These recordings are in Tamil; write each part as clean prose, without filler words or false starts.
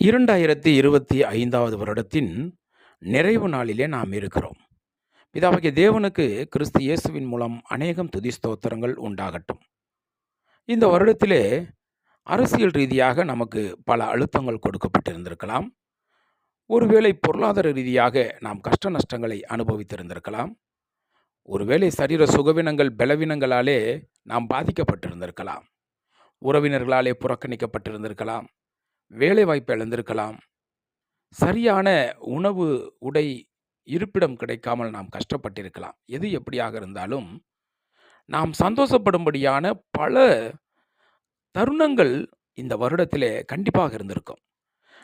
2025வது வருடத்தின் நிறைவு நாளிலே நாம் இருக்கிறோம். பிதாவாகிய தேவனுக்கு கிறிஸ்து இயேசுவின் மூலம் அநேகம் துதி ஸ்தோத்திரங்கள் உண்டாகட்டும். இந்த வருடத்திலே அரசியல் ரீதியாக நமக்கு பல அழுத்தங்கள் கொடுக்கப்பட்டிருந்திருக்கலாம். ஒருவேளை பொருளாதார ரீதியாக நாம் கஷ்ட நஷ்டங்களை அனுபவித்திருந்திருக்கலாம். ஒருவேளை சரீர சுகவீனங்கள் பலவீனங்களாலே நாம் பாதிக்கப்பட்டிருந்திருக்கலாம். உறவினர்களாலே புறக்கணிக்கப்பட்டிருந்திருக்கலாம். வேலைவாய்ப்பு இழந்திருக்கலாம். சரியான உணவு, உடை, இருப்பிடம் கிடைக்காமல் நாம் கஷ்டப்பட்டிருக்கலாம். எது எப்படியாக இருந்தாலும், நாம் சந்தோஷப்படும்படியான பல தருணங்கள் இந்த வருடத்திலே கண்டிப்பாக இருந்திருக்கும்.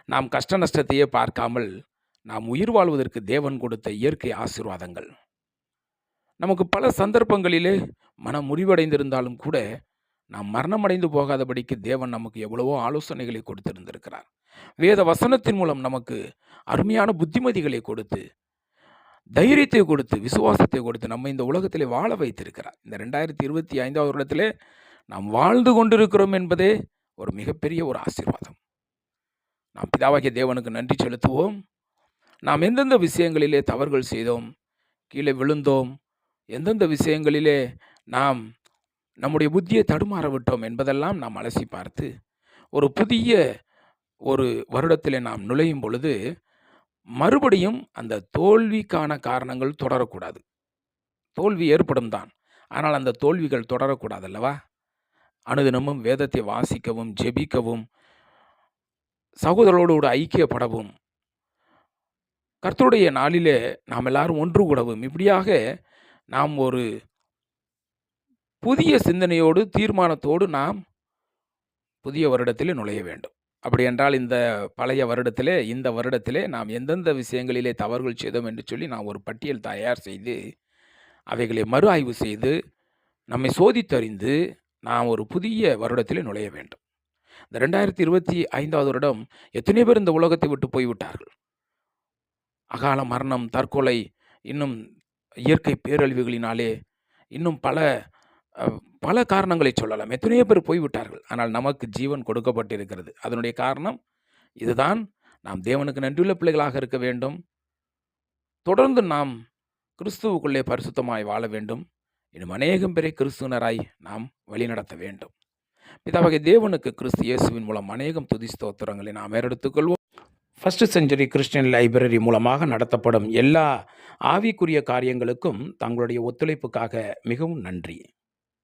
நாம் கஷ்ட நஷ்டத்தையே பார்க்காமல், நாம் உயிர் வாழ்வதற்கு தேவன் கொடுத்த இயற்கை ஆசீர்வாதங்கள். நமக்கு பல சந்தர்ப்பங்களிலே மனம் முறிவடைந்திருந்தாலும் கூட, நாம் மரணமடைந்து போகாதபடிக்கு தேவன் நமக்கு எவ்வளவோ ஆலோசனைகளை கொடுத்திருந்திருக்கிறார். வேத வசனத்தின் மூலம் நமக்கு அருமையான புத்திமதிகளை கொடுத்து, தைரியத்தை கொடுத்து, விசுவாசத்தை கொடுத்து நம்மை இந்த உலகத்திலே வாழ வைத்திருக்கிறார். இந்த 2025வது வருடத்திலே நாம் வாழ்ந்து கொண்டிருக்கிறோம் என்பதே ஒரு மிகப்பெரிய ஒரு ஆசீர்வாதம். நாம் பிதாவாகிய தேவனுக்கு நன்றி செலுத்துவோம். நாம் எந்தெந்த விஷயங்களிலே தவறுகள் செய்தோம், கீழே விழுந்தோம், எந்தெந்த விஷயங்களிலே நாம் நம்முடைய புத்தியை தடுமாற விட்டோம் என்பதெல்லாம் நாம் அலசி பார்த்து, ஒரு புதிய ஒரு வருடத்திலே நாம் நுழையும் பொழுது மறுபடியும் அந்த தோல்விக்கான காரணங்கள் தொடரக்கூடாது. தோல்வி ஏற்படும் தான், ஆனால் அந்த தோல்விகள் தொடரக்கூடாது அல்லவா? அனுதினமும் வேதத்தை வாசிக்கவும், ஜெபிக்கவும், சகோதரரோடு ஐக்கியப்படவும், கர்த்தருடைய நாளிலே நாம் எல்லாரும் ஒன்று கூடவும், இப்படியாக நாம் ஒரு புதிய சிந்தனையோடு, தீர்மானத்தோடு நாம் புதிய வருடத்திலே நுழைய வேண்டும். அப்படி என்றால் இந்த பழைய வருடத்திலே, இந்த வருடத்திலே நாம் எந்தெந்த விஷயங்களிலே தவறுகள் செய்தோம் என்று சொல்லி நாம் ஒரு பட்டியல் தயார் செய்து, அவைகளை மறு ஆய்வு செய்து, நம்மை சோதித்தறிந்து நாம் ஒரு புதிய வருடத்திலே நுழைய வேண்டும். இந்த 2025வது வருடம் எத்தனை பேர் இந்த உலகத்தை விட்டு போய்விட்டார்கள். அகால மரணம், தற்கொலை, இன்னும் இயற்கை பேரழிவுகளினாலே, இன்னும் பல காரணங்களை சொல்லலாம். எத்தனையோ பேர் போய்விட்டார்கள். ஆனால் நமக்கு ஜீவன் கொடுக்கப்பட்டிருக்கிறது. அதனுடைய காரணம் இதுதான். நாம் தேவனுக்கு நன்றியுள்ள பிள்ளைகளாக இருக்க வேண்டும். தொடர்ந்து நாம் கிறிஸ்துவுக்குள்ளே பரிசுத்தமாய் வாழ வேண்டும். இன்னும் அநேகம் பேரை கிறிஸ்துவனராய் நாம் வழிநடத்த வேண்டும். பிதாவாகிய தேவனுக்கு கிறிஸ்து இயேசுவின் மூலம் அநேகம் துதி ஸ்தோத்திரங்களை நாம் ஏறெடுத்துக்கொள்வோம். ஃபர்ஸ்ட் செஞ்சுரி கிறிஸ்டியன் லைப்ரரி மூலமாக நடத்தப்படும் எல்லா ஆவிக்குரிய காரியங்களுக்கும் தங்களுடைய ஒத்துழைப்புக்காக மிகவும் நன்றி.